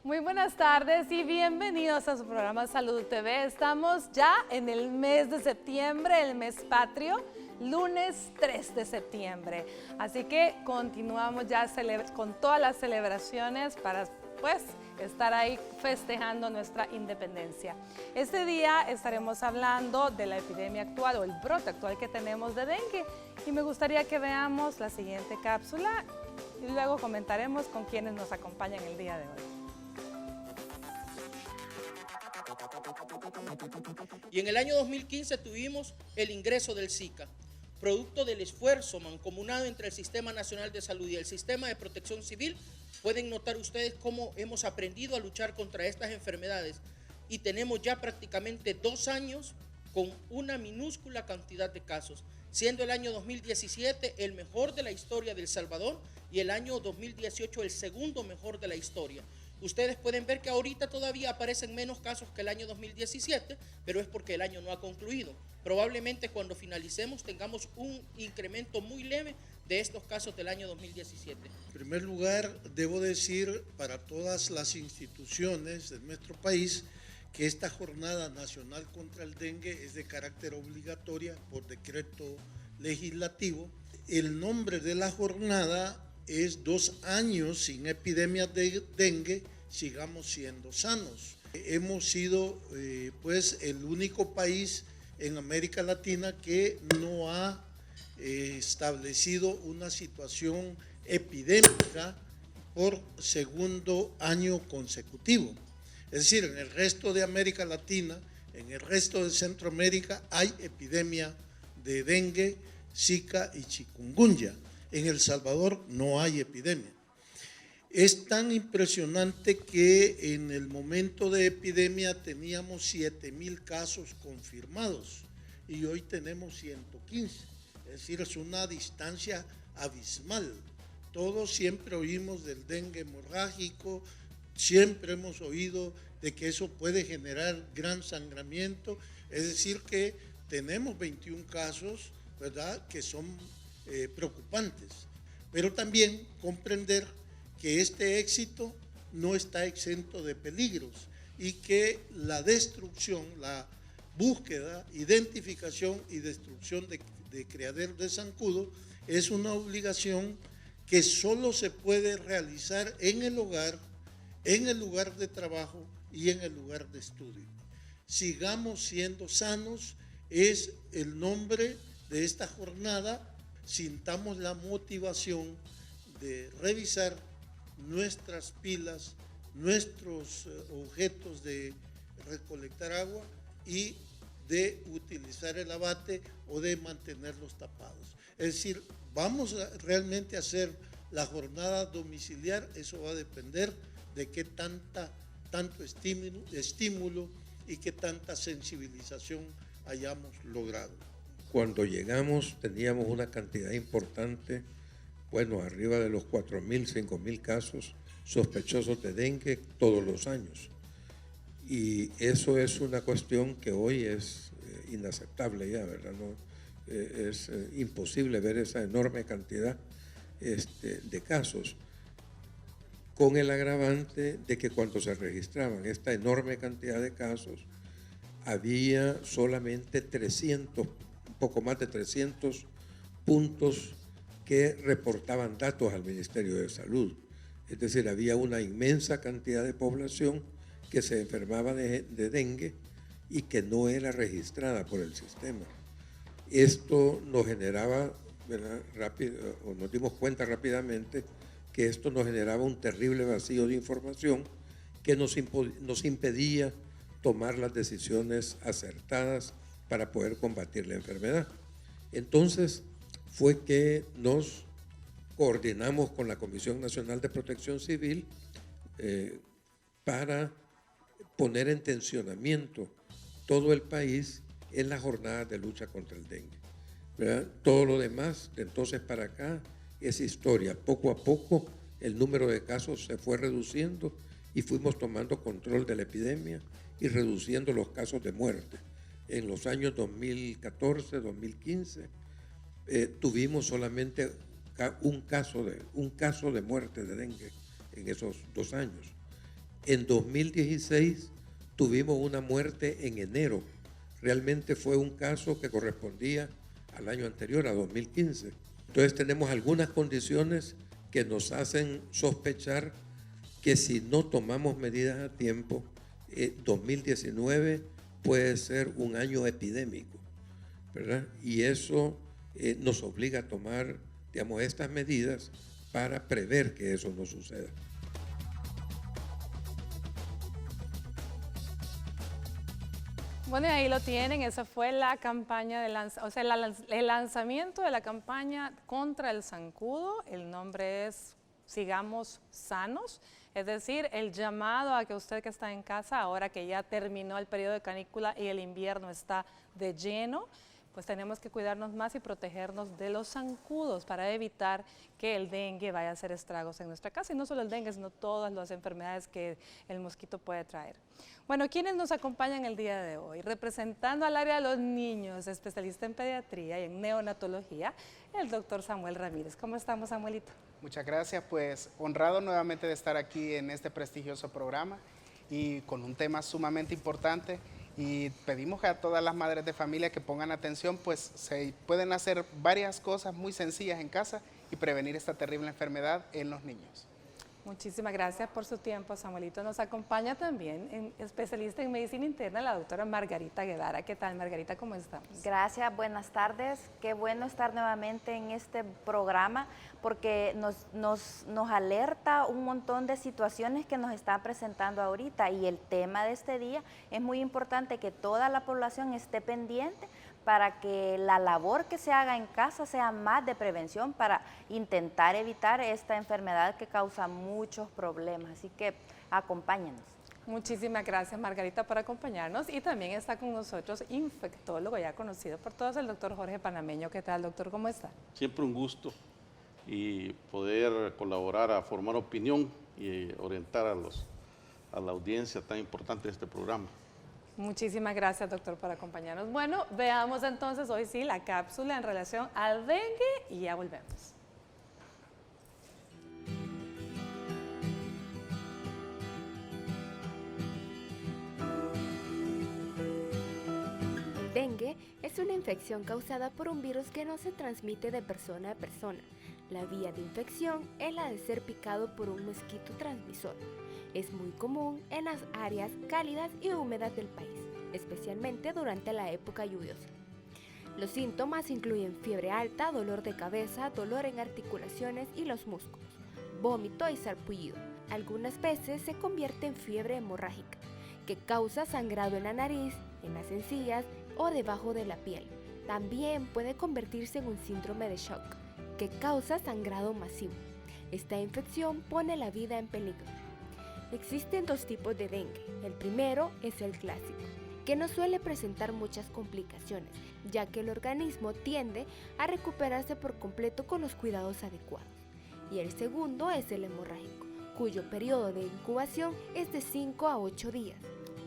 Muy buenas tardes y bienvenidos a su programa Salud TV. Estamos ya en el mes de septiembre, el mes patrio, lunes 3 de septiembre. Así que continuamos ya con todas las celebraciones para pues estar ahí festejando nuestra independencia. Este día estaremos hablando de la epidemia actual o el brote actual que tenemos de dengue y me gustaría que veamos la siguiente cápsula y luego comentaremos con quienes nos acompañan el día de hoy. Y en el año 2015 tuvimos el ingreso del Zika, producto del esfuerzo mancomunado entre el Sistema Nacional de Salud y el Sistema de Protección Civil. Pueden notar ustedes cómo hemos aprendido a luchar contra estas enfermedades y tenemos ya prácticamente 2 años con una minúscula cantidad de casos, siendo el año 2017 el mejor de la historia de El Salvador y el año 2018 el segundo mejor de la historia. Ustedes pueden ver que ahorita todavía aparecen menos casos que el año 2017, pero es porque el año no ha concluido. Probablemente cuando finalicemos tengamos un incremento muy leve de estos casos del año 2017. En primer lugar, debo decir para todas las instituciones de nuestro país que esta jornada nacional contra el dengue es de carácter obligatoria por decreto legislativo. El nombre de la jornada es 2 años sin epidemias de dengue, sigamos siendo sanos. Hemos sido pues el único país en América Latina que no ha establecido una situación epidémica por segundo año consecutivo. Es decir, en el resto de América Latina, en el resto de Centroamérica hay epidemia de dengue, Zika y chikungunya. En El Salvador no hay epidemia. Es tan impresionante que en el momento de epidemia teníamos 7,000 casos confirmados y hoy tenemos 115. Es decir, es una distancia abismal. Todos siempre oímos del dengue hemorrágico, siempre hemos oído de que eso puede generar gran sangramiento. Es decir, que tenemos 21 casos, ¿verdad?, que son preocupantes, pero también comprender que este éxito no está exento de peligros y que la destrucción, la búsqueda, identificación y destrucción de criaderos de zancudo es una obligación que solo se puede realizar en el hogar, en el lugar de trabajo y en el lugar de estudio. Sigamos siendo sanos es el nombre de esta jornada. Sintamos la motivación de revisar nuestras pilas, nuestros objetos de recolectar agua y de utilizar el abate o de mantenerlos tapados. Es decir, vamos realmente a hacer la jornada domiciliar, eso va a depender de qué tanto estímulo y qué tanta sensibilización hayamos logrado. Cuando llegamos teníamos una cantidad importante, bueno, arriba de los 4,000, 5,000 casos sospechosos de dengue todos los años. Y eso es una cuestión que hoy es inaceptable ya, ¿verdad? No, es imposible ver esa enorme cantidad de casos, con el agravante de que cuando se registraban esta enorme cantidad de casos, había solamente 300, un poco más de 300 puntos que reportaban datos al Ministerio de Salud. Es decir, había una inmensa cantidad de población que se enfermaba de dengue y que no era registrada por el sistema. Esto nos generaba, ¿verdad?, o nos dimos cuenta rápidamente que esto nos generaba un terrible vacío de información que nos impedía tomar las decisiones acertadas para poder combatir la enfermedad. Entonces fue que nos coordinamos con la Comisión Nacional de Protección Civil para poner en tensionamiento todo el país en la jornada de lucha contra el dengue, ¿verdad? Todo lo demás, de entonces para acá, es historia. Poco a poco el número de casos se fue reduciendo y fuimos tomando control de la epidemia y reduciendo los casos de muerte. En los años 2014, 2015, tuvimos solamente un caso de muerte de dengue en esos 2 años. En 2016 tuvimos una muerte en enero. Realmente fue un caso que correspondía al año anterior, a 2015. Entonces tenemos algunas condiciones que nos hacen sospechar que si no tomamos medidas a tiempo, 2019 puede ser un año epidémico, ¿verdad? Y eso nos obliga a tomar, digamos, estas medidas para prever que eso no suceda. Bueno, y ahí lo tienen, esa fue la campaña, el lanzamiento de la campaña contra el zancudo. El nombre es Sigamos Sanos, es decir, el llamado a que usted que está en casa, ahora que ya terminó el periodo de canícula y el invierno está de lleno, pues tenemos que cuidarnos más y protegernos de los zancudos para evitar que el dengue vaya a hacer estragos en nuestra casa. Y no solo el dengue, sino todas las enfermedades que el mosquito puede traer. Bueno, ¿quiénes nos acompañan el día de hoy? Representando al área de los niños, especialista en pediatría y en neonatología, el doctor Samuel Ramírez. ¿Cómo estamos, Samuelito? Muchas gracias, pues honrado nuevamente de estar aquí en este prestigioso programa y con un tema sumamente importante. Y pedimos a todas las madres de familia que pongan atención, pues se pueden hacer varias cosas muy sencillas en casa y prevenir esta terrible enfermedad en los niños. Muchísimas gracias por su tiempo, Samuelito. Nos acompaña también especialista en medicina interna, la doctora Margarita Guevara. ¿Qué tal, Margarita? ¿Cómo estamos? Gracias, buenas tardes. Qué bueno estar nuevamente en este programa porque nos alerta un montón de situaciones que nos están presentando ahorita, y el tema de este día es muy importante que toda la población esté pendiente para que la labor que se haga en casa sea más de prevención para intentar evitar esta enfermedad que causa muchos problemas. Así que acompáñenos. Muchísimas gracias, Margarita, por acompañarnos. Y también está con nosotros infectólogo ya conocido por todos, el doctor Jorge Panameño. ¿Qué tal, doctor? ¿Cómo está? Siempre un gusto y poder colaborar a formar opinión y orientar a la audiencia tan importante de este programa. Muchísimas gracias, doctor, por acompañarnos. Bueno, veamos entonces hoy sí la cápsula en relación al dengue y ya volvemos. Dengue es una infección causada por un virus que no se transmite de persona a persona. La vía de infección es la de ser picado por un mosquito transmisor. Es muy común en las áreas cálidas y húmedas del país, especialmente durante la época lluviosa. Los síntomas incluyen fiebre alta, dolor de cabeza, dolor en articulaciones y los músculos, vómito y sarpullido. Algunas veces se convierte en fiebre hemorrágica, que causa sangrado en la nariz, en las encías o debajo de la piel. También puede convertirse en un síndrome de shock, que causa sangrado masivo. Esta infección pone la vida en peligro. Existen 2 tipos de dengue. El primero es el clásico, que no suele presentar muchas complicaciones, ya que el organismo tiende a recuperarse por completo con los cuidados adecuados. Y el segundo es el hemorrágico, cuyo periodo de incubación es de 5 a 8 días.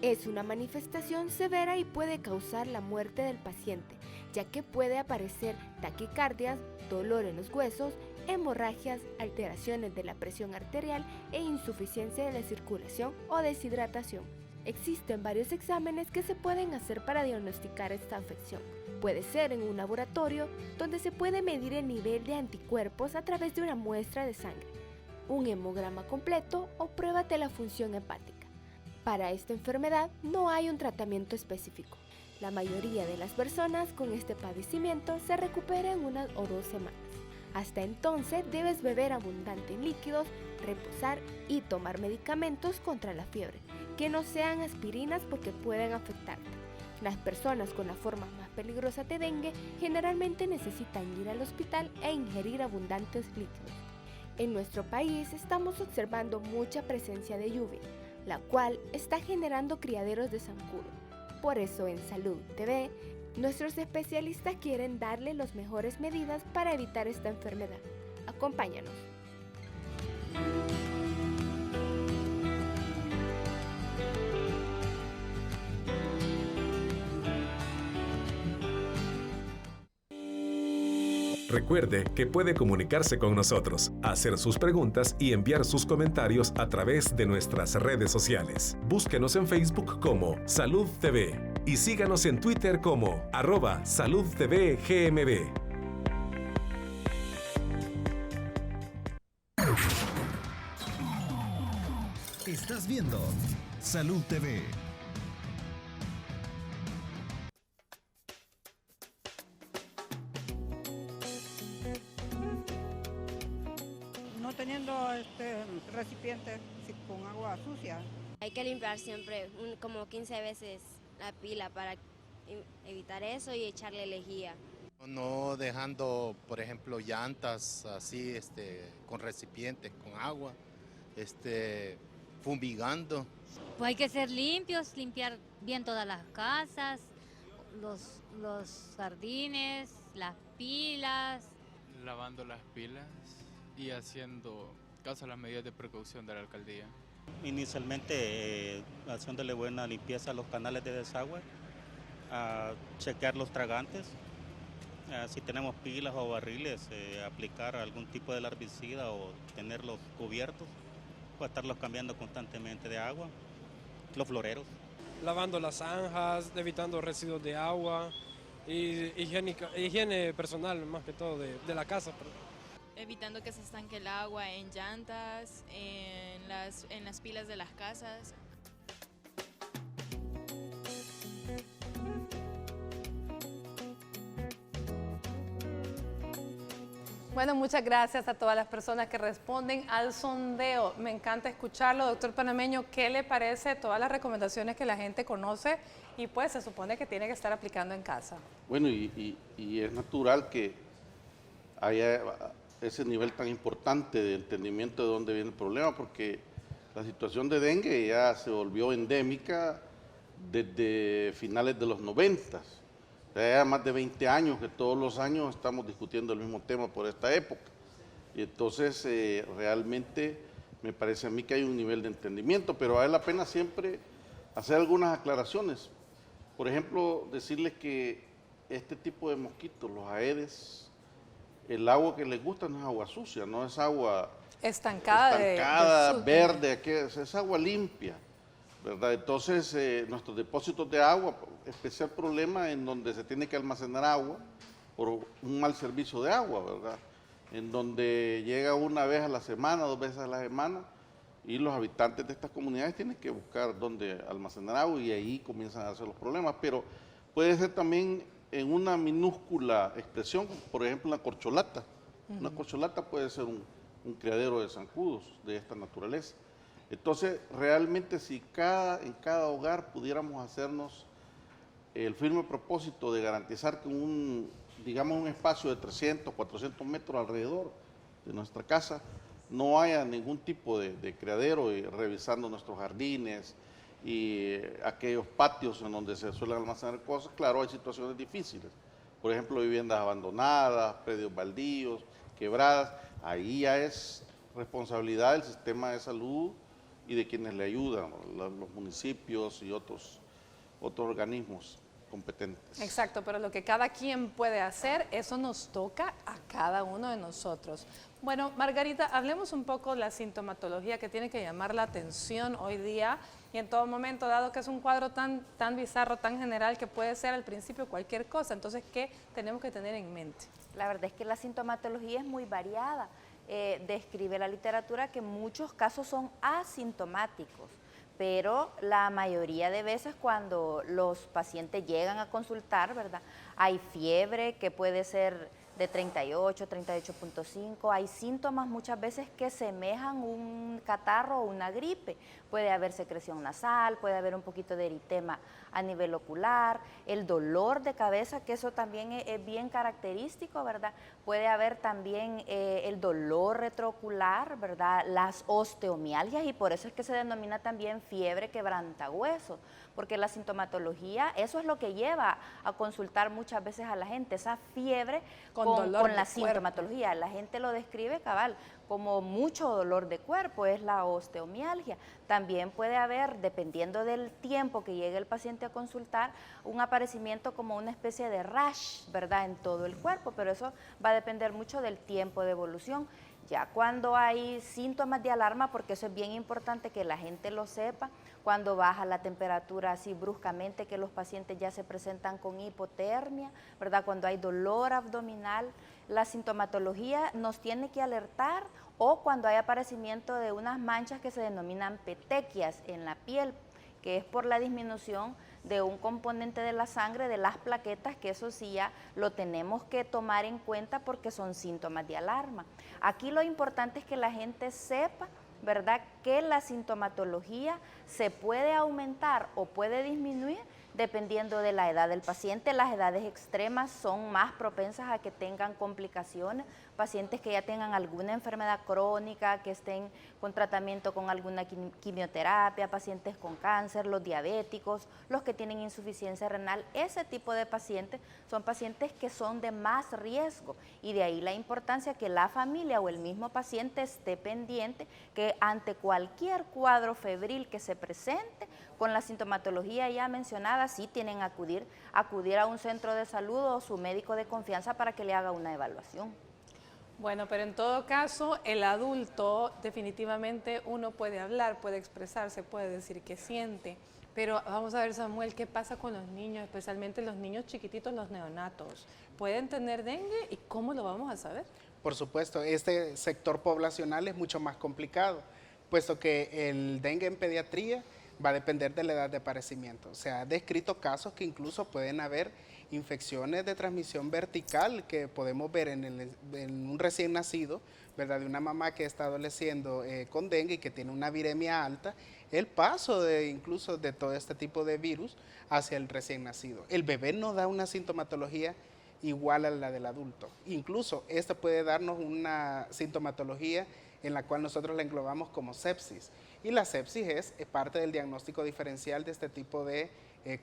Es una manifestación severa y puede causar la muerte del paciente, ya que puede aparecer taquicardias, dolor en los huesos, hemorragias, alteraciones de la presión arterial e insuficiencia de la circulación o deshidratación. Existen varios exámenes que se pueden hacer para diagnosticar esta afección. Puede ser en un laboratorio donde se puede medir el nivel de anticuerpos a través de una muestra de sangre, un hemograma completo o pruebas de la función hepática. Para esta enfermedad no hay un tratamiento específico. La mayoría de las personas con este padecimiento se recupera en 1 o 2 semanas. Hasta entonces debes beber abundante en líquidos, reposar y tomar medicamentos contra la fiebre, que no sean aspirinas porque pueden afectarte. Las personas con la forma más peligrosa de dengue generalmente necesitan ir al hospital e ingerir abundantes líquidos. En nuestro país estamos observando mucha presencia de lluvia, la cual está generando criaderos de zancudo. Por eso en Salud TV, nuestros especialistas quieren darle las mejores medidas para evitar esta enfermedad. Acompáñanos. Recuerde que puede comunicarse con nosotros, hacer sus preguntas y enviar sus comentarios a través de nuestras redes sociales. Búsquenos en Facebook como Salud TV y síganos en Twitter como @SaludTVGMB. Estás viendo Salud TV. No teniendo recipientes con agua sucia. Hay que limpiar siempre como 15 veces la pila para evitar eso y echarle lejía. No dejando, por ejemplo, llantas así con recipientes, con agua, fumigando. Pues hay que ser limpios, limpiar bien todas las casas, los jardines, las pilas. Lavando las pilas y haciendo caso a las medidas de precaución de la alcaldía. Inicialmente haciéndole buena limpieza a los canales de desagüe, a chequear los tragantes, si tenemos pilas o barriles, aplicar algún tipo de herbicida o tenerlos cubiertos, o estarlos cambiando constantemente de agua, los floreros. Lavando las zanjas, evitando residuos de agua y higiene personal más que todo de la casa. Evitando que se estanque el agua en llantas, en las pilas de las casas. Bueno, muchas gracias a todas las personas que responden al sondeo. Me encanta escucharlo, doctor Panameño. ¿Qué le parece todas las recomendaciones que la gente conoce y pues se supone que tiene que estar aplicando en casa? Bueno, y es natural que haya ese nivel tan importante de entendimiento de dónde viene el problema, porque la situación de dengue ya se volvió endémica desde finales de los 90. Ya más de 20 años que todos los años estamos discutiendo el mismo tema por esta época. Y entonces realmente me parece a mí que hay un nivel de entendimiento, pero vale la pena siempre hacer algunas aclaraciones. Por ejemplo, decirles que este tipo de mosquitos, los Aedes, el agua que les gusta no es agua sucia, no es agua estancada verde, es agua limpia, ¿verdad? Entonces, nuestros depósitos de agua, especial problema en donde se tiene que almacenar agua por un mal servicio de agua, ¿verdad? En donde llega una vez a la semana, 2 veces a la semana, y los habitantes de estas comunidades tienen que buscar dónde almacenar agua y ahí comienzan a hacer los problemas. Pero puede ser también en una minúscula expresión, por ejemplo, la corcholata. Una corcholata puede ser un criadero de zancudos de esta naturaleza. Entonces, realmente si en cada hogar pudiéramos hacernos el firme propósito de garantizar que un espacio de 300, 400 metros alrededor de nuestra casa no haya ningún tipo de criadero, y revisando nuestros jardines y aquellos patios en donde se suelen almacenar cosas, claro, hay situaciones difíciles. Por ejemplo, viviendas abandonadas, predios baldíos, quebradas, ahí ya es responsabilidad del sistema de salud y de quienes le ayudan, los municipios y otros organismos competentes. Exacto, pero lo que cada quien puede hacer, eso nos toca a cada uno de nosotros. Bueno, Margarita, hablemos un poco de la sintomatología que tiene que llamar la atención hoy día y en todo momento, dado que es un cuadro tan bizarro, tan general, que puede ser al principio cualquier cosa. Entonces, ¿qué tenemos que tener en mente? La verdad es que la sintomatología es muy variada. Describe la literatura que muchos casos son asintomáticos, pero la mayoría de veces cuando los pacientes llegan a consultar, ¿verdad? Hay fiebre que puede ser de 38, 38.5, hay síntomas muchas veces que semejan un catarro o una gripe. Puede haber secreción nasal, puede haber un poquito de eritema a nivel ocular, el dolor de cabeza, que eso también es bien característico, ¿verdad? Puede haber también el dolor retroocular, ¿verdad? Las osteomialgias, y por eso es que se denomina también fiebre quebrantahuesos, porque la sintomatología, eso es lo que lleva a consultar muchas veces a la gente, esa fiebre Con dolor de la cuerpo. sintomatología. La gente lo describe, cabal, como mucho dolor de cuerpo, es la osteomialgia. También puede haber, dependiendo del tiempo que llegue el paciente a consultar, un aparecimiento como una especie de rash, ¿verdad?, en todo el cuerpo, pero eso va a depender mucho del tiempo de evolución. Ya cuando hay síntomas de alarma, porque eso es bien importante que la gente lo sepa, cuando baja la temperatura así bruscamente, que los pacientes ya se presentan con hipotermia, ¿verdad?, cuando hay dolor abdominal, la sintomatología nos tiene que alertar, o cuando hay aparecimiento de unas manchas que se denominan petequias en la piel, que es por la disminución de un componente de la sangre, de las plaquetas, que eso sí ya lo tenemos que tomar en cuenta porque son síntomas de alarma. Aquí lo importante es que la gente sepa, ¿verdad?, que la sintomatología se puede aumentar o puede disminuir dependiendo de la edad del paciente. Las edades extremas son más propensas a que tengan complicaciones, pacientes que ya tengan alguna enfermedad crónica, que estén con tratamiento con alguna quimioterapia, pacientes con cáncer, los diabéticos, los que tienen insuficiencia renal. Ese tipo de pacientes son pacientes que son de más riesgo, y de ahí la importancia que la familia o el mismo paciente esté pendiente, que ante cualquier cuadro febril que se presente con la sintomatología ya mencionada, sí tienen que acudir a un centro de salud o su médico de confianza para que le haga una evaluación. Bueno, pero en todo caso, el adulto definitivamente uno puede hablar, puede expresarse, puede decir que siente. Pero vamos a ver, Samuel, ¿qué pasa con los niños, especialmente los niños chiquititos, los neonatos? ¿Pueden tener dengue y cómo lo vamos a saber? Por supuesto, este sector poblacional es mucho más complicado, puesto que el dengue en pediatría va a depender de la edad de aparecimiento. Se ha descrito casos que incluso pueden haber infecciones de transmisión vertical que podemos ver en un recién nacido, ¿verdad?, de una mamá que está adoleciendo con dengue y que tiene una viremia alta, el paso incluso de todo este tipo de virus hacia el recién nacido. El bebé no da una sintomatología igual a la del adulto. Incluso esto puede darnos una sintomatología en la cual nosotros la englobamos como sepsis. Y la sepsis es parte del diagnóstico diferencial de este tipo de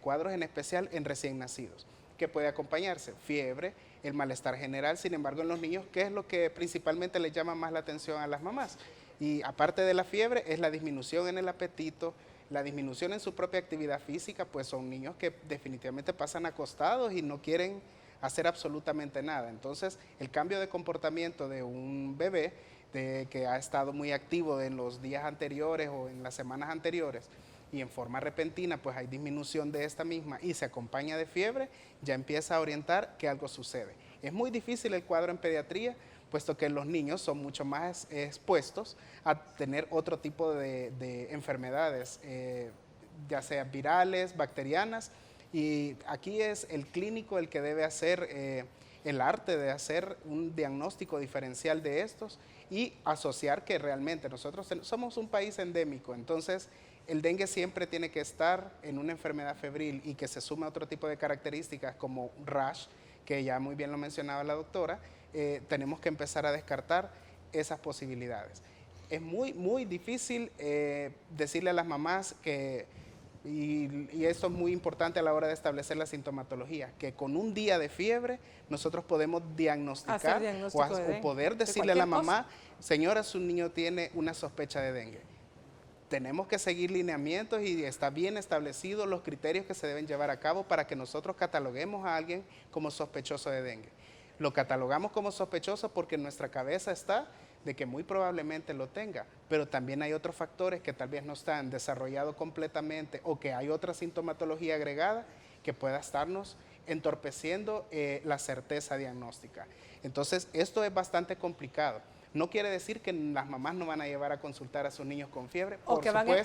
cuadros, en especial en recién nacidos, que puede acompañarse fiebre, el malestar general. Sin embargo, en los niños, ¿qué es lo que principalmente les llama más la atención a las mamás? Y aparte de la fiebre, es la disminución en el apetito, la disminución en su propia actividad física, pues son niños que definitivamente pasan acostados y no quieren hacer absolutamente nada. Entonces, el cambio de comportamiento de un bebé que ha estado muy activo en los días anteriores o en las semanas anteriores, y en forma repentina pues hay disminución de esta misma y se acompaña de fiebre, ya empieza a orientar que algo sucede. Es muy difícil el cuadro en pediatría, puesto que los niños son mucho más expuestos a tener otro tipo de enfermedades, ya sea virales, bacterianas, y aquí es el clínico el que debe hacer el arte de hacer un diagnóstico diferencial de estos y asociar que realmente nosotros somos un país endémico, entonces el dengue siempre tiene que estar en una enfermedad febril y que se sume a otro tipo de características como rash, que ya muy bien lo mencionaba la doctora. Tenemos que empezar a descartar esas posibilidades. Es muy difícil decirle a las mamás que, y esto es muy importante a la hora de establecer la sintomatología, que con un día de fiebre nosotros podemos diagnosticar o poder decirle a la mamá, señora, su niño tiene una sospecha de dengue. Tenemos que seguir lineamientos y está bien establecidos los criterios que se deben llevar a cabo para que nosotros cataloguemos a alguien como sospechoso de dengue. Lo catalogamos como sospechoso porque en nuestra cabeza está de que muy probablemente lo tenga, pero también hay otros factores que tal vez no están desarrollados completamente o que hay otra sintomatología agregada que pueda estarnos entorpeciendo la certeza diagnóstica. Entonces, esto es bastante complicado. No quiere decir que las mamás no van a llevar a consultar a sus niños con fiebre. O que van a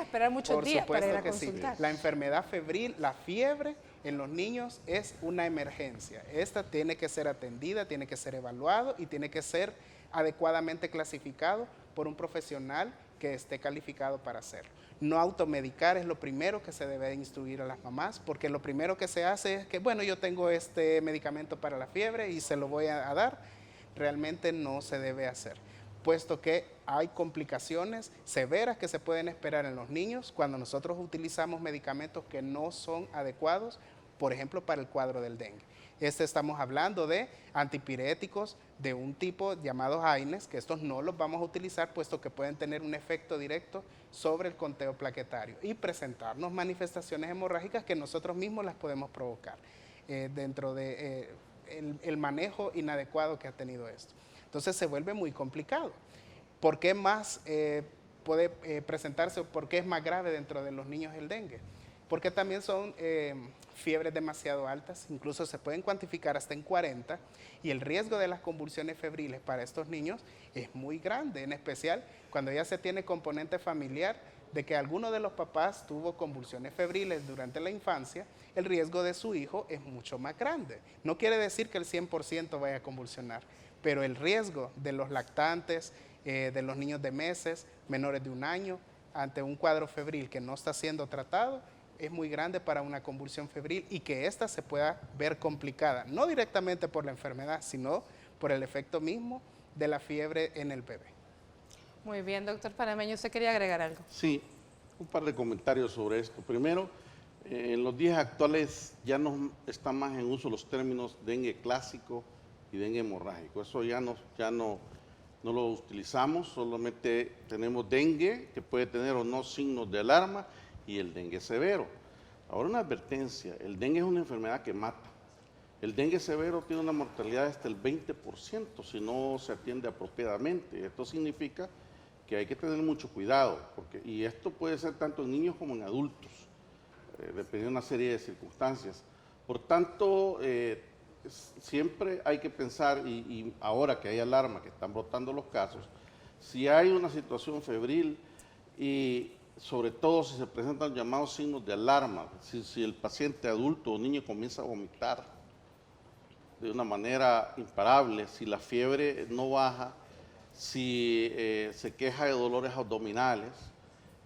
esperar muchos días para ir a consultar. Sí. La enfermedad febril, la fiebre en los niños es una emergencia. Esta tiene que ser atendida, tiene que ser evaluado y tiene que ser adecuadamente clasificado por un profesional que esté calificado para hacerlo. No automedicar es lo primero que se debe instruir a las mamás, porque lo primero que se hace es que, bueno, yo tengo este medicamento para la fiebre y se lo voy a dar. Realmente no se debe hacer, puesto que hay complicaciones severas que se pueden esperar en los niños cuando nosotros utilizamos medicamentos que no son adecuados por ejemplo, para el cuadro del dengue. Estamos hablando de antipiréticos de un tipo llamado AINES, que estos no los vamos a utilizar puesto que pueden tener un efecto directo sobre el conteo plaquetario y presentarnos manifestaciones hemorrágicas que nosotros mismos las podemos provocar dentro de el manejo inadecuado que ha tenido esto. Entonces se vuelve muy complicado. ¿Por qué más puede presentarse o por qué es más grave dentro de los niños el dengue? Porque también son fiebres demasiado altas, incluso se pueden cuantificar hasta en 40, y el riesgo de las convulsiones febriles para estos niños es muy grande, en especial cuando ya se tiene componente familiar de que alguno de los papás tuvo convulsiones febriles durante la infancia, el riesgo de su hijo es mucho más grande. No quiere decir que el 100% vaya a convulsionar, pero el riesgo de los lactantes, de los niños de meses, menores de 1 año, ante un cuadro febril que no está siendo tratado, es muy grande para una convulsión febril y que ésta se pueda ver complicada, no directamente por la enfermedad, sino por el efecto mismo de la fiebre en el bebé. Muy bien, doctor Panameño, ¿usted quería agregar algo? Sí, un par de comentarios sobre esto. Primero, en los días actuales ya no están más en uso los términos dengue clásico y dengue hemorrágico. Eso ya no lo utilizamos, solamente tenemos dengue, que puede tener o no signos de alarma, y el dengue severo. Ahora una advertencia, el dengue es una enfermedad que mata. El dengue severo tiene una mortalidad hasta el 20% si no se atiende apropiadamente. Esto significa que hay que tener mucho cuidado, y esto puede ser tanto en niños como en adultos, dependiendo de una serie de circunstancias. Por tanto, siempre hay que pensar, y ahora que hay alarma, que están brotando los casos, si hay una situación febril y sobre todo si se presentan llamados signos de alarma, si el paciente adulto o niño comienza a vomitar de una manera imparable, si la fiebre no baja, si se queja de dolores abdominales,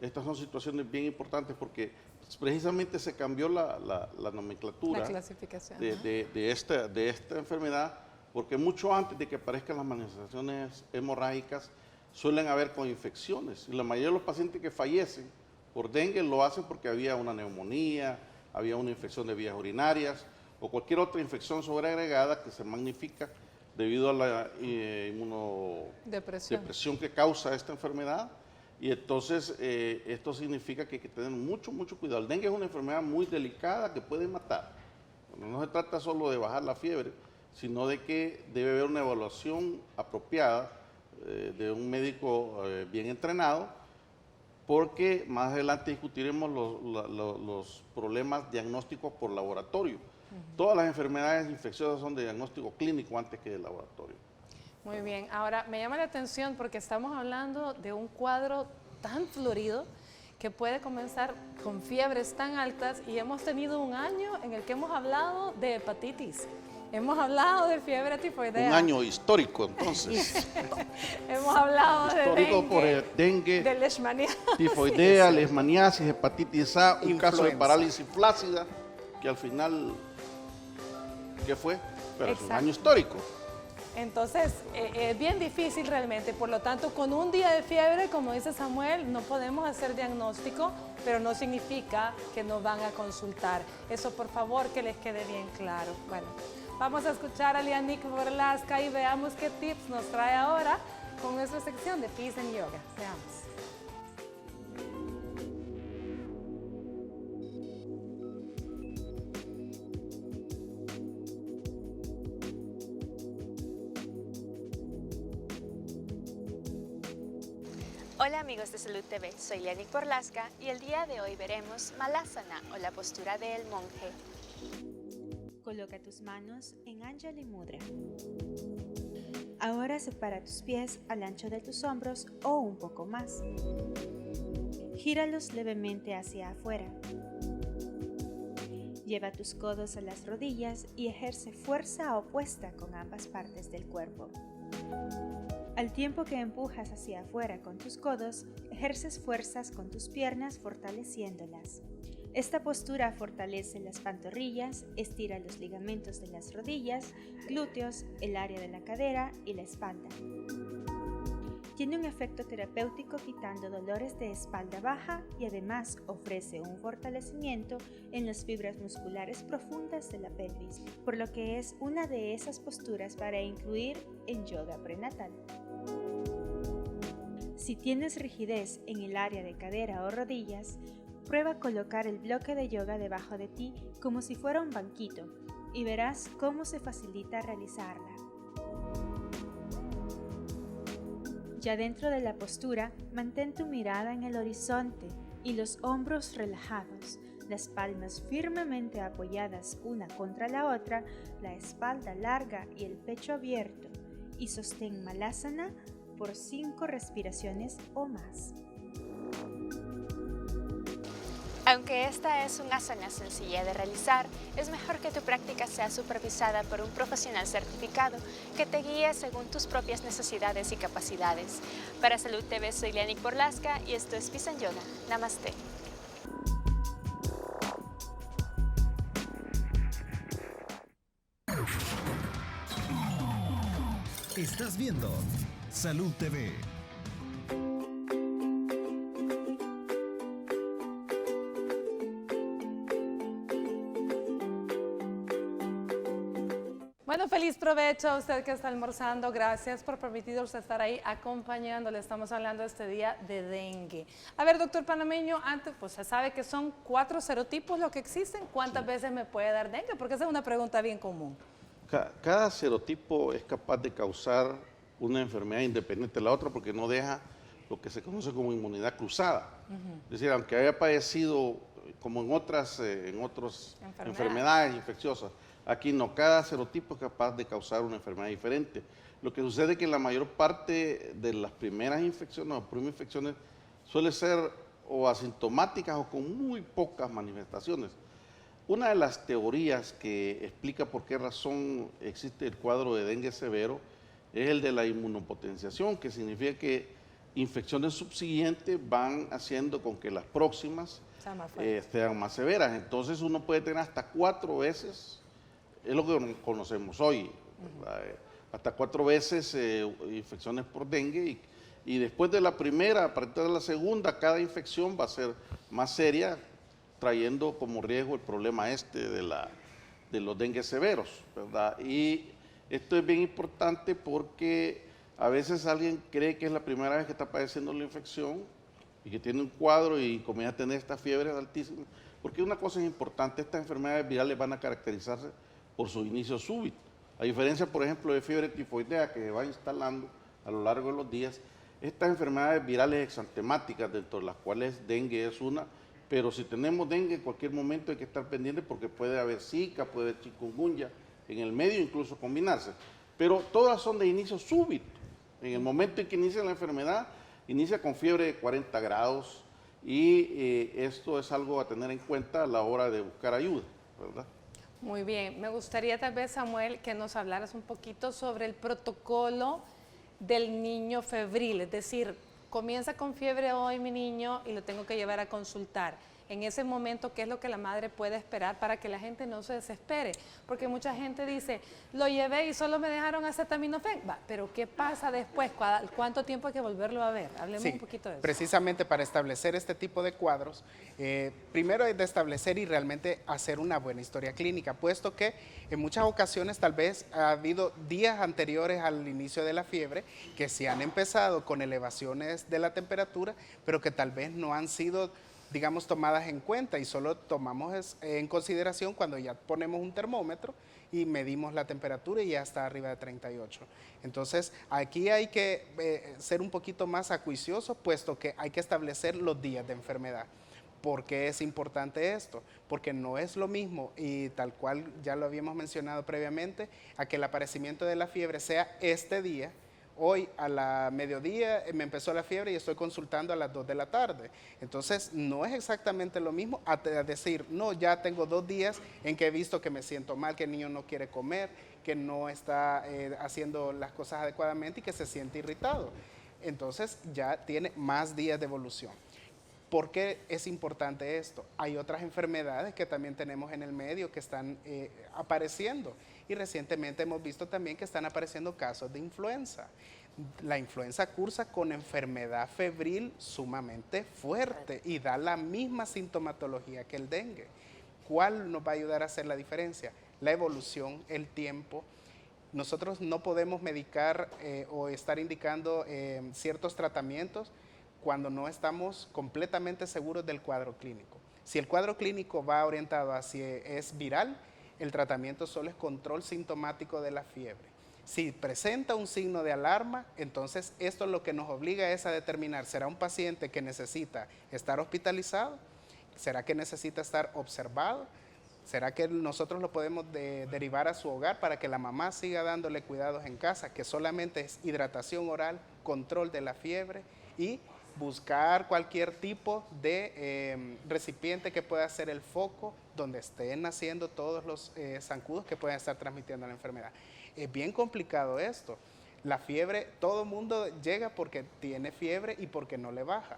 estas son situaciones bien importantes porque precisamente se cambió la nomenclatura, la clasificación de esta enfermedad, porque mucho antes de que aparezcan las manifestaciones hemorrágicas suelen haber coinfecciones, y la mayoría de los pacientes que fallecen por dengue lo hacen porque había una neumonía, había una infección de vías urinarias o cualquier otra infección sobreagregada que se magnifica debido a la inmunodepresión que causa esta enfermedad, y entonces esto significa que hay que tener mucho cuidado. El dengue es una enfermedad muy delicada que puede matar. No se trata solo de bajar la fiebre, sino de que debe haber una evaluación apropiada de un médico bien entrenado, porque más adelante discutiremos los problemas diagnósticos por laboratorio. Todas las enfermedades infecciosas son de diagnóstico clínico antes que de laboratorio. Muy bien, ahora me llama la atención porque estamos hablando de un cuadro tan florido que puede comenzar con fiebres tan altas, y hemos tenido un año en el que hemos hablado de hepatitis. Hemos hablado de fiebre tifoidea. Un año histórico, entonces. Hemos hablado histórico de dengue, por el dengue, de leishmaniasis, tifoidea, leishmaniasis, hepatitis A, un caso de Influenza. parálisis flácida, que al final, ¿qué fue? Pero es un Exacto. año histórico. Entonces, es bien difícil realmente. Por lo tanto, con un día de fiebre, como dice Samuel, no podemos hacer diagnóstico, pero no significa que no van a consultar. Eso, por favor, que les quede bien claro. Bueno, vamos a escuchar a Lianik Borlasca y veamos qué tips nos trae ahora con nuestra sección de Peace and Yoga. Veamos. Hola amigos de Salud TV, soy Lianik Borlasca y el día de hoy veremos Malasana o la postura del monje. Coloca tus manos en Anjali Mudra. Ahora separa tus pies al ancho de tus hombros o un poco más. Gíralos levemente hacia afuera. Lleva tus codos a las rodillas y ejerce fuerza opuesta con ambas partes del cuerpo. Al tiempo que empujas hacia afuera con tus codos, ejerces fuerzas con tus piernas fortaleciéndolas. Esta postura fortalece las pantorrillas, estira los ligamentos de las rodillas, glúteos, el área de la cadera y la espalda. Tiene un efecto terapéutico quitando dolores de espalda baja y además ofrece un fortalecimiento en las fibras musculares profundas de la pelvis, por lo que es una de esas posturas para incluir en yoga prenatal. Si tienes rigidez en el área de cadera o rodillas, prueba colocar el bloque de yoga debajo de ti como si fuera un banquito y verás cómo se facilita realizarla. Ya dentro de la postura, mantén tu mirada en el horizonte y los hombros relajados, las palmas firmemente apoyadas una contra la otra, la espalda larga y el pecho abierto, y sostén Malasana por 5 respiraciones o más. Aunque esta es una asana sencilla de realizar, es mejor que tu práctica sea supervisada por un profesional certificado que te guíe según tus propias necesidades y capacidades. Para Salud TV soy Lianik Borlaska y esto es Peace and Yoga. Namaste. Estás viendo Salud TV. Bueno, feliz provecho a usted que está almorzando. Gracias por permitirnos estar ahí acompañándole. Estamos hablando este día de dengue. A ver, doctor panameño, antes, pues se sabe que son 4 serotipos lo que existen. ¿Cuántas veces me puede dar dengue? Porque esa es una pregunta bien común. Cada serotipo es capaz de causar una enfermedad independiente de la otra porque no deja lo que se conoce como inmunidad cruzada. Es decir, aunque haya padecido, como en otras enfermedades infecciosas, aquí no, cada serotipo es capaz de causar una enfermedad diferente. Lo que sucede es que en la mayor parte de las primeras infecciones o infecciones suele ser o asintomáticas o con muy pocas manifestaciones. Una de las teorías que explica por qué razón existe el cuadro de dengue severo es el de la inmunopotenciación, que significa que infecciones subsiguientes van haciendo con que las próximas sean más severas. Entonces uno puede tener hasta 4 veces, es lo que conocemos hoy, hasta 4 veces infecciones por dengue y después de la primera, a partir de la segunda, cada infección va a ser más seria, trayendo como riesgo el problema de los dengues severos, ¿verdad? Y esto es bien importante porque a veces alguien cree que es la primera vez que está padeciendo la infección y que tiene un cuadro y comienza a tener esta fiebre altísima, porque una cosa es importante, estas enfermedades virales van a caracterizarse por su inicio súbito. A diferencia, por ejemplo, de fiebre tifoidea que se va instalando a lo largo de los días, estas enfermedades virales exantemáticas, dentro de las cuales dengue es una, pero si tenemos dengue en cualquier momento hay que estar pendiente porque puede haber Zika, puede haber chikungunya, en el medio incluso combinarse. Pero todas son de inicio súbito. En el momento en que inicia la enfermedad, inicia con fiebre de 40 grados y esto es algo a tener en cuenta a la hora de buscar ayuda, ¿verdad? Muy bien, me gustaría tal vez, Samuel, que nos hablaras un poquito sobre el protocolo del niño febril, es decir, comienza con fiebre hoy mi niño y lo tengo que llevar a consultar. En ese momento, ¿qué es lo que la madre puede esperar para que la gente no se desespere? Porque mucha gente dice, lo llevé y solo me dejaron acetaminofén. Pero ¿qué pasa después? ¿Cuánto tiempo hay que volverlo a ver? Hablemos un poquito de eso. Precisamente para establecer este tipo de cuadros, primero hay de establecer y realmente hacer una buena historia clínica, puesto que en muchas ocasiones tal vez ha habido días anteriores al inicio de la fiebre que se han empezado con elevaciones de la temperatura, pero que tal vez no han sido, digamos, tomadas en cuenta y solo tomamos en consideración cuando ya ponemos un termómetro y medimos la temperatura y ya está arriba de 38. Entonces, aquí hay que ser un poquito más acuicioso, puesto que hay que establecer los días de enfermedad. ¿Por qué es importante esto? Porque no es lo mismo, y tal cual ya lo habíamos mencionado previamente, a que el aparecimiento de la fiebre sea este día. Hoy a la mediodía me empezó la fiebre y estoy consultando a las 2 de la tarde. Entonces, no es exactamente lo mismo a decir, no, ya tengo 2 días en que he visto que me siento mal, que el niño no quiere comer, que no está haciendo las cosas adecuadamente y que se siente irritado. Entonces, ya tiene más días de evolución. ¿Por qué es importante esto? Hay otras enfermedades que también tenemos en el medio que están apareciendo y recientemente hemos visto también que están apareciendo casos de influenza. La influenza cursa con enfermedad febril sumamente fuerte y da la misma sintomatología que el dengue. ¿Cuál nos va a ayudar a hacer la diferencia? La evolución, el tiempo. Nosotros no podemos medicar o estar indicando ciertos tratamientos cuando no estamos completamente seguros del cuadro clínico. Si el cuadro clínico va orientado hacia es viral, el tratamiento solo es control sintomático de la fiebre. Si presenta un signo de alarma, entonces esto lo que nos obliga es a determinar, ¿será un paciente que necesita estar hospitalizado? ¿Será que necesita estar observado? ¿Será que nosotros lo podemos derivar a su hogar para que la mamá siga dándole cuidados en casa, que solamente es hidratación oral, control de la fiebre y buscar cualquier tipo de recipiente que pueda ser el foco donde estén naciendo todos los zancudos que puedan estar transmitiendo la enfermedad? Es bien complicado esto. La fiebre, todo el mundo llega porque tiene fiebre y porque no le baja.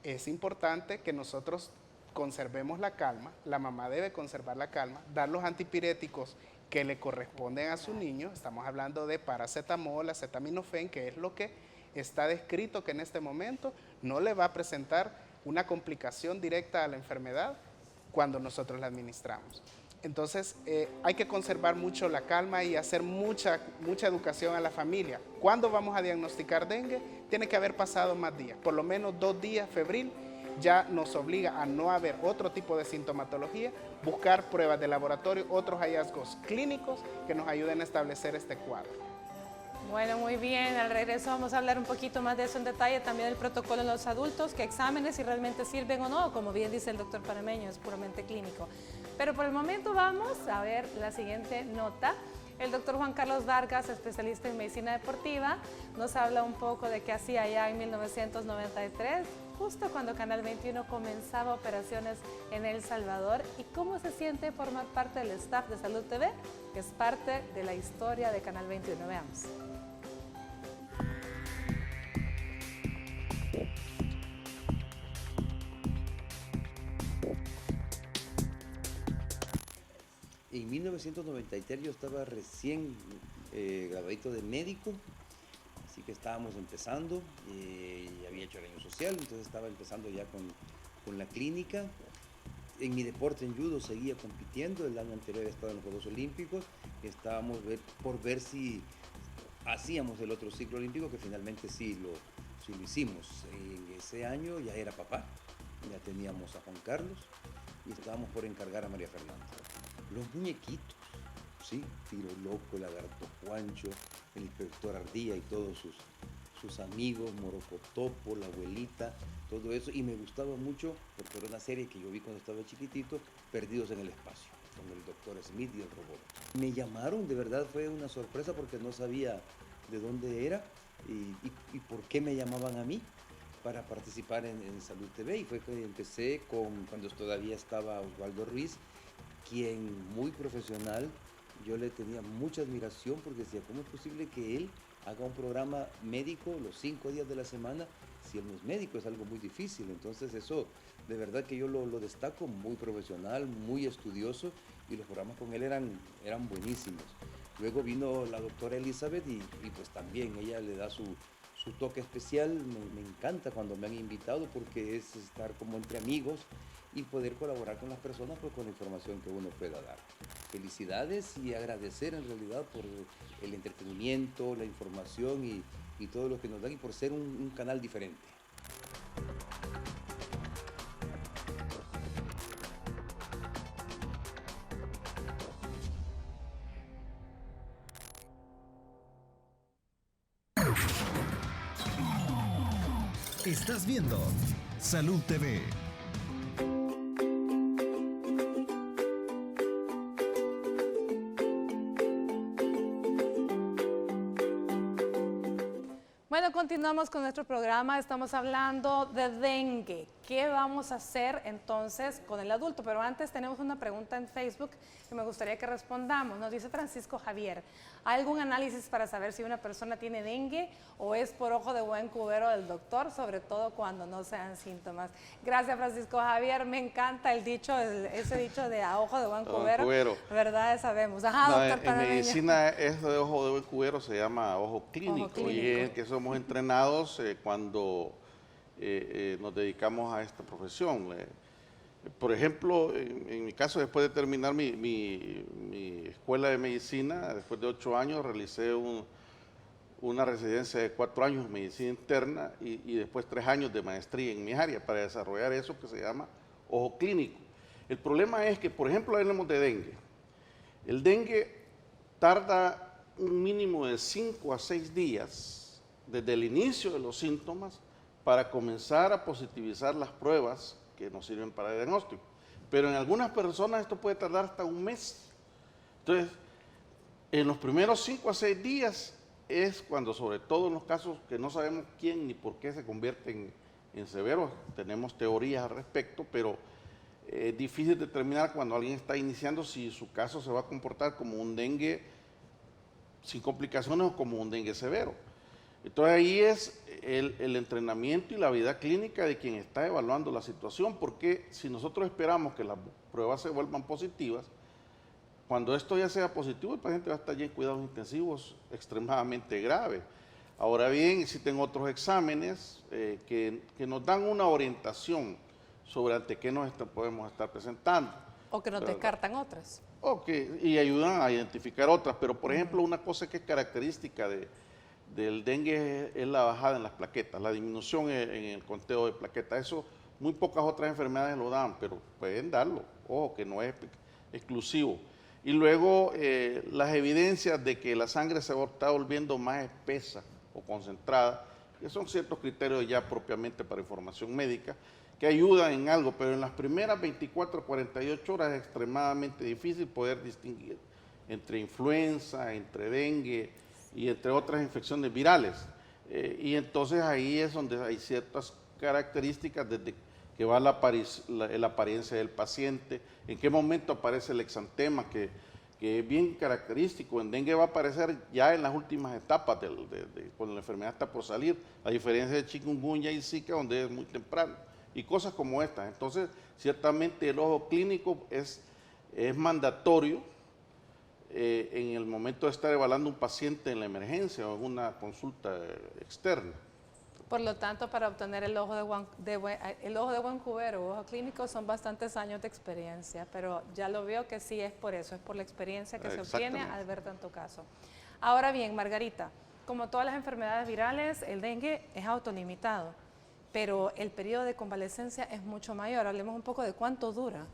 Es importante que nosotros conservemos la calma, la mamá debe conservar la calma, dar los antipiréticos que le corresponden a su niño. Estamos hablando de paracetamol, acetaminofén, que es lo que está descrito que en este momento no le va a presentar una complicación directa a la enfermedad cuando nosotros la administramos. Entonces hay que conservar mucho la calma y hacer mucha educación a la familia. ¿Cuándo vamos a diagnosticar dengue? Tiene que haber pasado más días, por lo menos 2 días febril. Ya nos obliga a no haber otro tipo de sintomatología, buscar pruebas de laboratorio, otros hallazgos clínicos que nos ayuden a establecer este cuadro. Bueno, muy bien, al regreso vamos a hablar un poquito más de eso en detalle, también el protocolo en los adultos, qué exámenes, si realmente sirven o no, como bien dice el doctor Panameño, es puramente clínico. Pero por el momento vamos a ver la siguiente nota. El doctor Juan Carlos Vargas, especialista en medicina deportiva, nos habla un poco de qué hacía ya en 1993, justo cuando Canal 21 comenzaba operaciones en El Salvador, y cómo se siente formar parte del staff de Salud TV, que es parte de la historia de Canal 21. Veamos. En 1993 yo estaba recién graduadito de médico, así que estábamos empezando, ya había hecho el año social, entonces estaba empezando ya con la clínica. En mi deporte en judo seguía compitiendo, el año anterior estaba en los Juegos Olímpicos, estábamos por ver si hacíamos el otro ciclo olímpico, que finalmente sí lo hicimos. En ese año ya era papá, ya teníamos a Juan Carlos y estábamos por encargar a María Fernanda. Los muñequitos, ¿sí? Tiro Loco, Lagarto Juancho, el inspector Ardilla y todos sus amigos, Morocotopo, la abuelita, todo eso. Y me gustaba mucho, porque era una serie que yo vi cuando estaba chiquitito, Perdidos en el Espacio, con el doctor Smith y el robot. Me llamaron, de verdad fue una sorpresa porque no sabía de dónde era y por qué me llamaban a mí para participar en Salud TV. Y fue que empecé cuando todavía estaba Osvaldo Ruiz, quien muy profesional, yo le tenía mucha admiración porque decía, ¿cómo es posible que él haga un programa médico los 5 días de la semana? Si él no es médico, es algo muy difícil. Entonces eso, de verdad que yo lo destaco, muy profesional, muy estudioso, y los programas con él eran buenísimos. Luego vino la doctora Elizabeth y pues también ella le da su toque especial. Me encanta cuando me han invitado porque es estar como entre amigos y poder colaborar con las personas pues, con la información que uno pueda dar. Felicidades y agradecer en realidad por el entretenimiento, la información y todo lo que nos dan y por ser un canal diferente. Estás viendo Salud TV. Bueno, continuamos con nuestro programa. Estamos hablando de dengue. ¿Qué vamos a hacer entonces con el adulto? Pero antes tenemos una pregunta en Facebook que me gustaría que respondamos. Nos dice Francisco Javier, ¿hay algún análisis para saber si una persona tiene dengue o es por ojo de buen cubero del doctor, sobre todo cuando no sean síntomas? Gracias, Francisco Javier. Me encanta el dicho, ese dicho de a ojo de buen cubero. ¿Verdad? Sabemos. Ajá, No, doctor en Panameño. medicina, eso de ojo de buen cubero se llama ojo clínico, y es que somos entrenados cuando nos dedicamos a esta profesión. Por ejemplo, en mi caso, después de terminar mi escuela de medicina, después de 8 años, realicé una residencia de 4 años en medicina interna y después 3 años de maestría en mi área para desarrollar eso que se llama ojo clínico. El problema es que, por ejemplo, hablemos de dengue. El dengue tarda un mínimo de 5 a 6 días desde el inicio de los síntomas para comenzar a positivizar las pruebas que nos sirven para el diagnóstico. Pero en algunas personas esto puede tardar hasta un mes. Entonces, en los primeros 5 a 6 días es cuando, sobre todo en los casos que no sabemos quién ni por qué se convierten en severos, tenemos teorías al respecto, pero es difícil determinar cuando alguien está iniciando si su caso se va a comportar como un dengue sin complicaciones o como un dengue severo. Entonces ahí es el entrenamiento y la vida clínica de quien está evaluando la situación, porque si nosotros esperamos que las pruebas se vuelvan positivas, cuando esto ya sea positivo, el paciente va a estar ya en cuidados intensivos extremadamente graves. Ahora bien, existen otros exámenes que nos dan una orientación sobre ante qué nos podemos estar presentando. O que nos descartan otras. Y ayudan a identificar otras, pero por ejemplo, una cosa que es característica del dengue es la bajada en las plaquetas, la disminución en el conteo de plaquetas. Eso muy pocas otras enfermedades lo dan, pero pueden darlo. Ojo, que no es exclusivo. Y luego las evidencias de que la sangre se está volviendo más espesa o concentrada, que son ciertos criterios ya propiamente para información médica, que ayudan en algo, pero en las primeras 24 a 48 horas es extremadamente difícil poder distinguir entre influenza, entre dengue y entre otras infecciones virales. Y entonces ahí es donde hay ciertas características desde que va la apariencia del paciente, en qué momento aparece el exantema, que es bien característico. En dengue va a aparecer ya en las últimas etapas, cuando la enfermedad está por salir, a diferencia de chikungunya y zika, donde es muy temprano, y cosas como estas. Entonces, ciertamente el ojo clínico es mandatorio en el momento de estar evaluando un paciente en la emergencia o en una consulta externa. Por lo tanto, para obtener el ojo de buen cubero, ojo clínico, son bastantes años de experiencia, pero ya lo veo que sí es por eso, es por la experiencia que se obtiene al ver tanto caso. Ahora bien, Margarita, como todas las enfermedades virales, el dengue es autolimitado, pero el periodo de convalecencia es mucho mayor. Hablemos un poco de cuánto dura.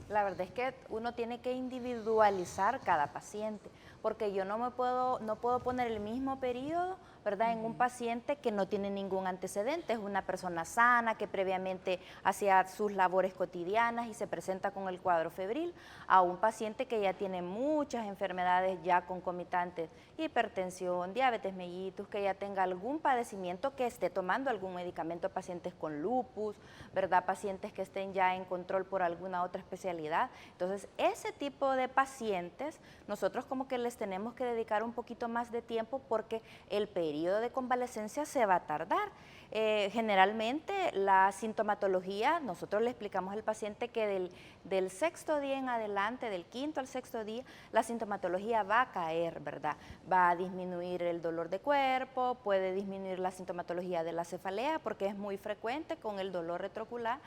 La verdad es que uno tiene que individualizar cada paciente, porque yo no puedo poner el mismo periodo, ¿verdad?, en un paciente que no tiene ningún antecedente, es una persona sana que previamente hacía sus labores cotidianas y se presenta con el cuadro febril, a un paciente que ya tiene muchas enfermedades ya concomitantes, hipertensión, diabetes mellitus, que ya tenga algún padecimiento, que esté tomando algún medicamento, pacientes con lupus, ¿verdad?, pacientes que estén ya en control por alguna otra especialidad. Entonces, ese tipo de pacientes, nosotros como que les tenemos que dedicar un poquito más de tiempo, porque el periodo de convalecencia se va a tardar. Generalmente la sintomatología, nosotros le explicamos al paciente que del sexto día en adelante, del quinto al sexto día, la sintomatología va a caer, ¿verdad? Va a disminuir el dolor de cuerpo, puede disminuir la sintomatología de la cefalea, porque es muy frecuente con el dolor retroocular,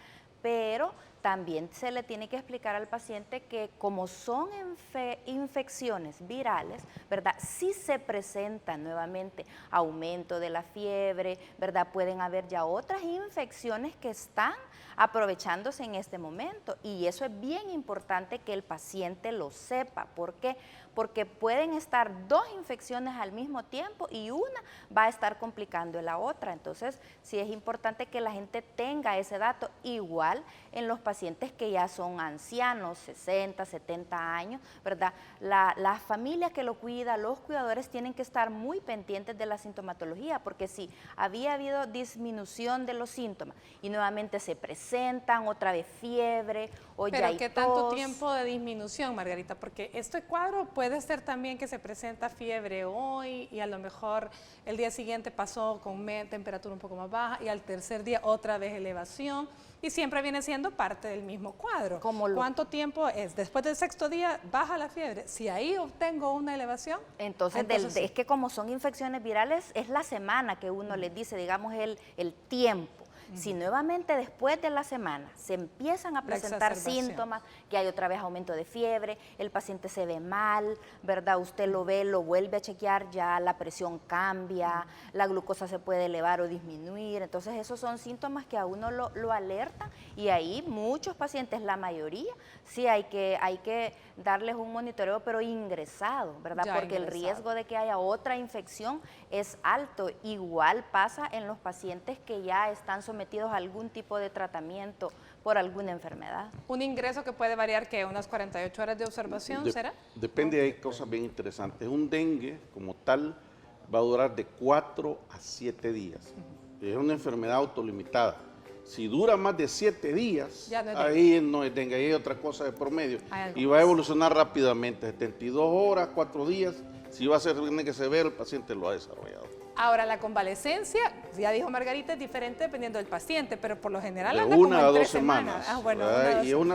pero también se le tiene que explicar al paciente que como son infecciones virales, ¿verdad?, sí se presenta nuevamente aumento de la fiebre, ¿verdad?, pueden haber ya otras infecciones que están aprovechándose en este momento, y eso es bien importante que el paciente lo sepa. ¿Por qué? Porque pueden estar dos infecciones al mismo tiempo y una va a estar complicando a la otra. Entonces, sí es importante que la gente tenga ese dato. Igual en los pacientes pacientes que ya son ancianos, 60, 70 años, ¿verdad? La familia que lo cuida, los cuidadores tienen que estar muy pendientes de la sintomatología, porque si había habido disminución de los síntomas y nuevamente se presentan, otra vez fiebre o ya hay ¿Pero qué tanto tos. tiempo de disminución, Margarita? Porque este cuadro puede ser también que se presenta fiebre hoy y a lo mejor el día siguiente pasó con temperatura un poco más baja y al tercer día otra vez elevación y siempre viene siendo parte del mismo cuadro. ¿Cuánto tiempo es? Después del sexto día baja la fiebre. Si ahí obtengo una elevación, entonces es que como son infecciones virales, es la semana que uno les dice, digamos, el tiempo. Si nuevamente después de la semana se empiezan a presentar síntomas, que hay otra vez aumento de fiebre, el paciente se ve mal, ¿verdad? Usted lo ve, lo vuelve a chequear, ya la presión cambia, la glucosa se puede elevar o disminuir. Entonces esos son síntomas que a uno lo alertan y ahí muchos pacientes, la mayoría, sí hay que darles un monitoreo, pero ingresado, ¿verdad? Porque el riesgo de que haya otra infección es alto. Igual pasa en los pacientes que ya están sometidos a algún tipo de tratamiento por alguna enfermedad. Un ingreso que puede variar, que unas 48 horas de observación, ¿será? Depende, hay cosas bien interesantes. Un dengue como tal va a durar de 4 a 7 días. Es una enfermedad autolimitada. Si dura más de 7 días, ya no es ahí no es dengue, ahí hay otra cosa de por medio. Y va a evolucionar rápidamente, 72 horas, 4 días. Si va a ser dengue severo, el paciente lo ha desarrollado. Ahora, la convalecencia, ya dijo Margarita, es diferente dependiendo del paciente, pero por lo general de anda 1 como a en 2 3 semanas. Bueno,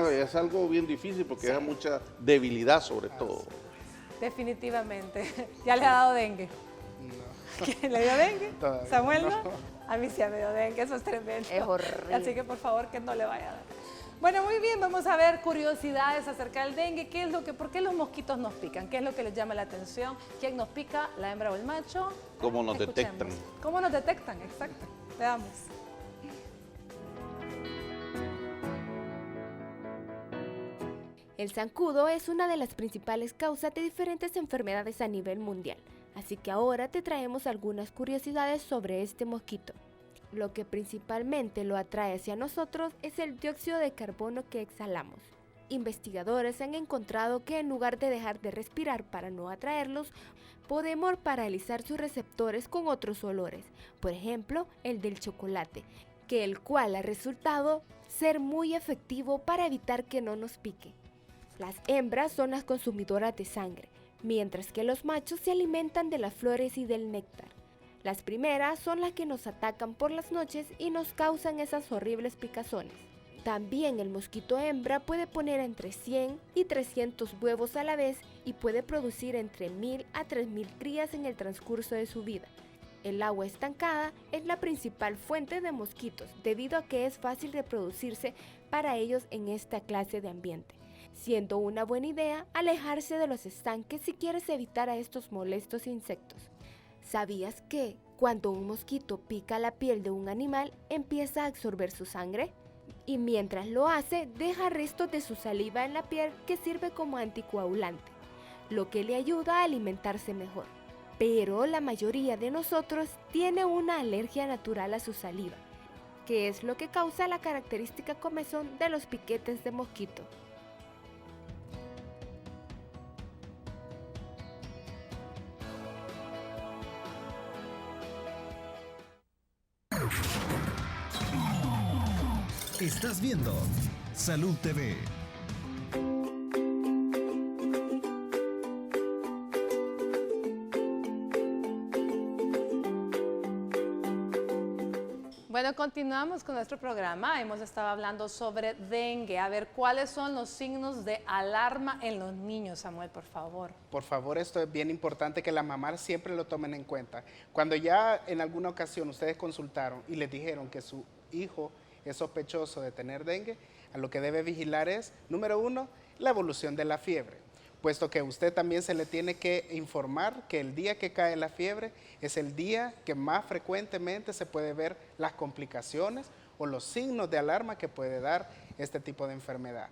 es algo bien difícil porque hay mucha debilidad sobre todo. Definitivamente. ¿Ya le ha dado dengue? No. ¿Quién le dio dengue? Todavía ¿Samuel no? no. A mí sí me dio dengue, eso es tremendo. Es horrible. Así que por favor que no le vaya a dar. Bueno, muy bien, vamos a ver curiosidades acerca del dengue. ¿Por qué los mosquitos nos pican? ¿Qué es lo que les llama la atención? ¿Quién nos pica, la hembra o el macho? ¿Cómo nos detectan? ¿Cómo nos detectan? Exacto. Veamos. El zancudo es una de las principales causas de diferentes enfermedades a nivel mundial, así que ahora te traemos algunas curiosidades sobre este mosquito. Lo que principalmente lo atrae hacia nosotros es el dióxido de carbono que exhalamos. Investigadores han encontrado que en lugar de dejar de respirar para no atraerlos, podemos paralizar sus receptores con otros olores, por ejemplo el del chocolate, el cual ha resultado ser muy efectivo para evitar que no nos pique. Las hembras son las consumidoras de sangre, mientras que los machos se alimentan de las flores y del néctar. Las primeras son las que nos atacan por las noches y nos causan esas horribles picazones. También el mosquito hembra puede poner entre 100 y 300 huevos a la vez y puede producir entre 1000 a 3000 crías en el transcurso de su vida. El agua estancada es la principal fuente de mosquitos debido a que es fácil reproducirse para ellos en esta clase de ambiente, siendo una buena idea alejarse de los estanques si quieres evitar a estos molestos insectos. ¿Sabías que cuando un mosquito pica la piel de un animal, empieza a absorber su sangre? Y mientras lo hace, deja restos de su saliva en la piel que sirve como anticoagulante, lo que le ayuda a alimentarse mejor. Pero la mayoría de nosotros tiene una alergia natural a su saliva, que es lo que causa la característica comezón de los piquetes de mosquito. Estás viendo Salud TV. Bueno, continuamos con nuestro programa. Hemos estado hablando sobre dengue. A ver, ¿cuáles son los signos de alarma en los niños, Samuel, por favor? Por favor, esto es bien importante que las mamás siempre lo tomen en cuenta. Cuando ya en alguna ocasión ustedes consultaron y les dijeron que su hijo es sospechoso de tener dengue, a lo que debe vigilar es, número 1, la evolución de la fiebre, puesto que usted también se le tiene que informar que el día que cae la fiebre es el día que más frecuentemente se puede ver las complicaciones o los signos de alarma que puede dar este tipo de enfermedad.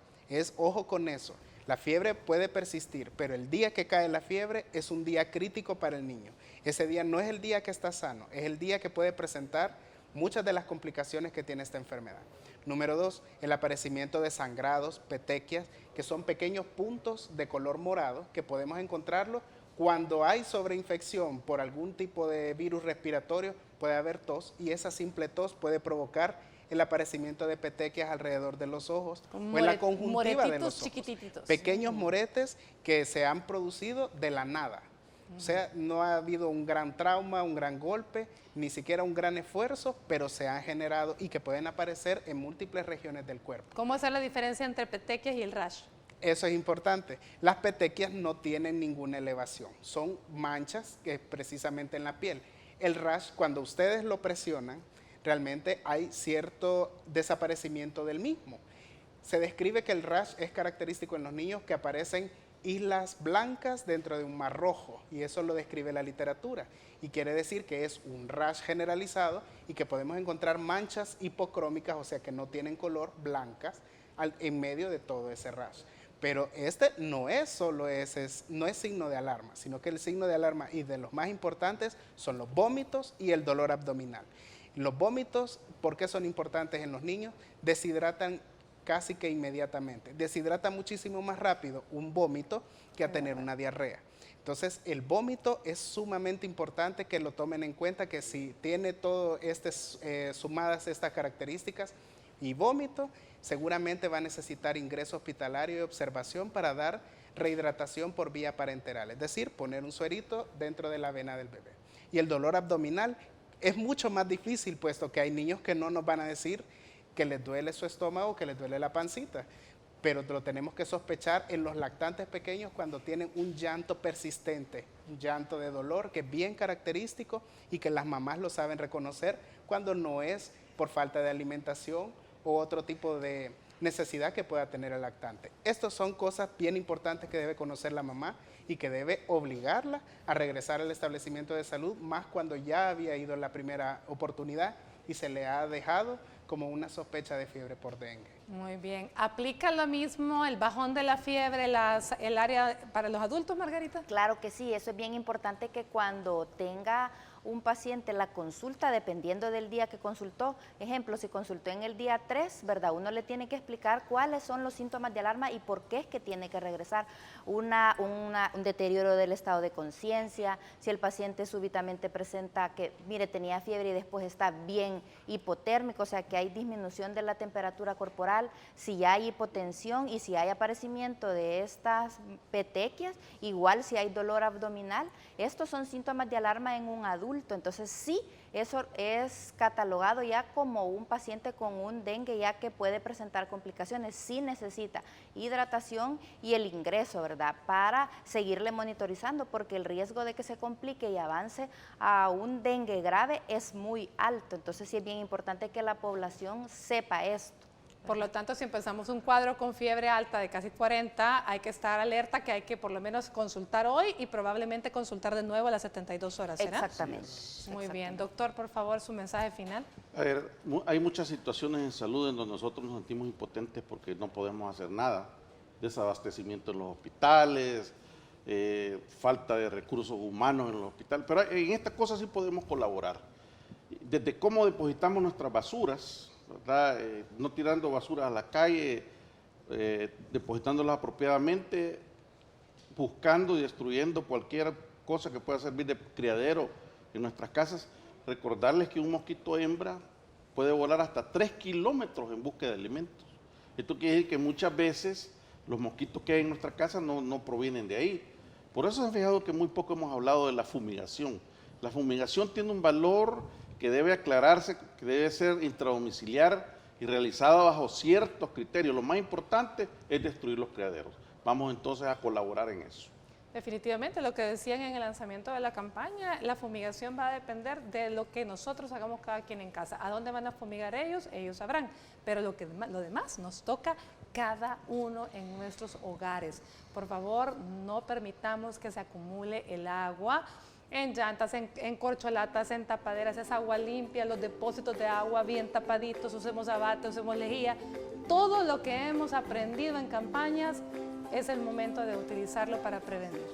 Ojo con eso, la fiebre puede persistir, pero el día que cae la fiebre es un día crítico para el niño. Ese día no es el día que está sano, es el día que puede presentar muchas de las complicaciones que tiene esta enfermedad. Número 2, el aparecimiento de sangrados, petequias, que son pequeños puntos de color morado que podemos encontrarlo cuando hay sobreinfección por algún tipo de virus respiratorio, puede haber tos y esa simple tos puede provocar el aparecimiento de petequias alrededor de los ojos o en la conjuntiva de los ojos. Chiquititos. Pequeños moretes que se han producido de la nada. O sea, no ha habido un gran trauma, un gran golpe, ni siquiera un gran esfuerzo, pero se han generado y que pueden aparecer en múltiples regiones del cuerpo. ¿Cómo hacer la diferencia entre petequias y el rash? Eso es importante. Las petequias no tienen ninguna elevación, son manchas que precisamente en la piel. El rash, cuando ustedes lo presionan, realmente hay cierto desaparecimiento del mismo. Se describe que el rash es característico en los niños que aparecen islas blancas dentro de un mar rojo, y eso lo describe la literatura, y quiere decir que es un rash generalizado y que podemos encontrar manchas hipocrómicas, o sea que no tienen color, blancas, en medio de todo ese rash. Pero este no es solo ese, no es signo de alarma, sino que el signo de alarma y de los más importantes son los vómitos y el dolor abdominal. Los vómitos, ¿por qué son importantes en los niños? Deshidratan casi que inmediatamente. Deshidrata muchísimo más rápido un vómito que a tener una diarrea. Entonces, el vómito es sumamente importante que lo tomen en cuenta, que si tiene todo sumadas estas características y vómito, seguramente va a necesitar ingreso hospitalario y observación para dar rehidratación por vía parenteral, es decir, poner un suerito dentro de la vena del bebé. Y el dolor abdominal es mucho más difícil, puesto que hay niños que no nos van a decir que les duele su estómago, que les duele la pancita, pero lo tenemos que sospechar en los lactantes pequeños cuando tienen un llanto persistente, un llanto de dolor que es bien característico y que las mamás lo saben reconocer cuando no es por falta de alimentación o otro tipo de necesidad que pueda tener el lactante. Estas son cosas bien importantes que debe conocer la mamá y que debe obligarla a regresar al establecimiento de salud, más cuando ya había ido en la primera oportunidad y se le ha dejado como una sospecha de fiebre por dengue. Muy bien. ¿Aplica lo mismo el bajón de la fiebre, el área para los adultos, Margarita? Claro que sí, eso es bien importante que cuando tenga un paciente la consulta, dependiendo del día que consultó, ejemplo, si consultó en el día 3, ¿verdad? Uno le tiene que explicar cuáles son los síntomas de alarma y por qué es que tiene que regresar. Un deterioro del estado de conciencia, si el paciente súbitamente presenta que, mire, tenía fiebre y después está bien hipotérmico, o sea que hay disminución de la temperatura corporal, si hay hipotensión y si hay aparecimiento de estas petequias, igual si hay dolor abdominal, estos son síntomas de alarma en un adulto. Entonces sí, eso es catalogado ya como un paciente con un dengue, ya que puede presentar complicaciones. Sí necesita hidratación y el ingreso, ¿verdad? Para seguirle monitorizando, porque el riesgo de que se complique y avance a un dengue grave es muy alto. Entonces sí es bien importante que la población sepa esto. Por lo tanto, si empezamos un cuadro con fiebre alta de casi 40, hay que estar alerta, que hay que por lo menos consultar hoy y probablemente consultar de nuevo a las 72 horas, ¿será? Exactamente. Muy bien. Doctor, por favor, su mensaje final. A ver, hay muchas situaciones en salud en donde nosotros nos sentimos impotentes porque no podemos hacer nada. Desabastecimiento en los hospitales, falta de recursos humanos en los hospitales, pero en estas cosas sí podemos colaborar. Desde cómo depositamos nuestras basuras, ¿verdad? No tirando basura a la calle, depositándolas apropiadamente, buscando y destruyendo cualquier cosa que pueda servir de criadero en nuestras casas. Recordarles que un mosquito hembra puede volar hasta 3 kilómetros en búsqueda de alimentos. Esto quiere decir que muchas veces los mosquitos que hay en nuestra casa no provienen de ahí. Por eso se han fijado que muy poco hemos hablado de la fumigación. La fumigación tiene un valor que debe aclararse, que debe ser intradomiciliar y realizada bajo ciertos criterios. Lo más importante es destruir los criaderos. Vamos entonces a colaborar en eso. Definitivamente, lo que decían en el lanzamiento de la campaña, la fumigación va a depender de lo que nosotros hagamos cada quien en casa. ¿A dónde van a fumigar ellos? Ellos sabrán. Pero lo demás nos toca cada uno en nuestros hogares. Por favor, no permitamos que se acumule el agua en llantas, en corcholatas, en tapaderas. Es agua limpia, los depósitos de agua bien tapaditos, usemos abate, usemos lejía. Todo lo que hemos aprendido en campañas es el momento de utilizarlo para prevenir.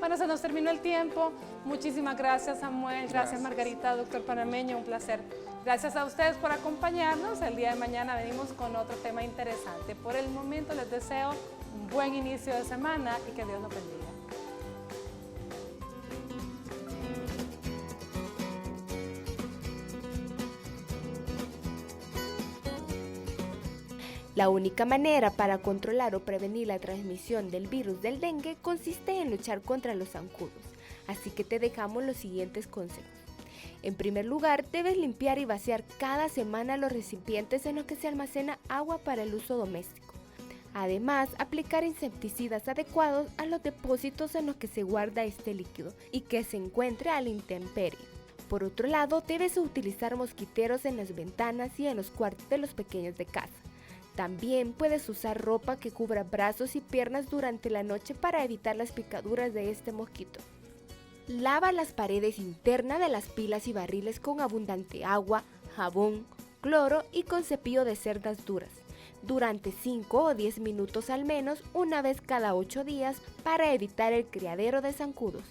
Bueno, se nos terminó el tiempo. Muchísimas gracias, Samuel. Gracias, Margarita, doctor Panameño. Un placer. Gracias a ustedes por acompañarnos. El día de mañana venimos con otro tema interesante. Por el momento les deseo un buen inicio de semana y que Dios los bendiga. La única manera para controlar o prevenir la transmisión del virus del dengue consiste en luchar contra los zancudos, así que te dejamos los siguientes consejos. En primer lugar, debes limpiar y vaciar cada semana los recipientes en los que se almacena agua para el uso doméstico. Además, aplicar insecticidas adecuados a los depósitos en los que se guarda este líquido y que se encuentre a la intemperie. Por otro lado, debes utilizar mosquiteros en las ventanas y en los cuartos de los pequeños de casa. También puedes usar ropa que cubra brazos y piernas durante la noche para evitar las picaduras de este mosquito. Lava las paredes internas de las pilas y barriles con abundante agua, jabón, cloro y con cepillo de cerdas duras, durante 5 o 10 minutos al menos, una vez cada 8 días, para evitar el criadero de zancudos.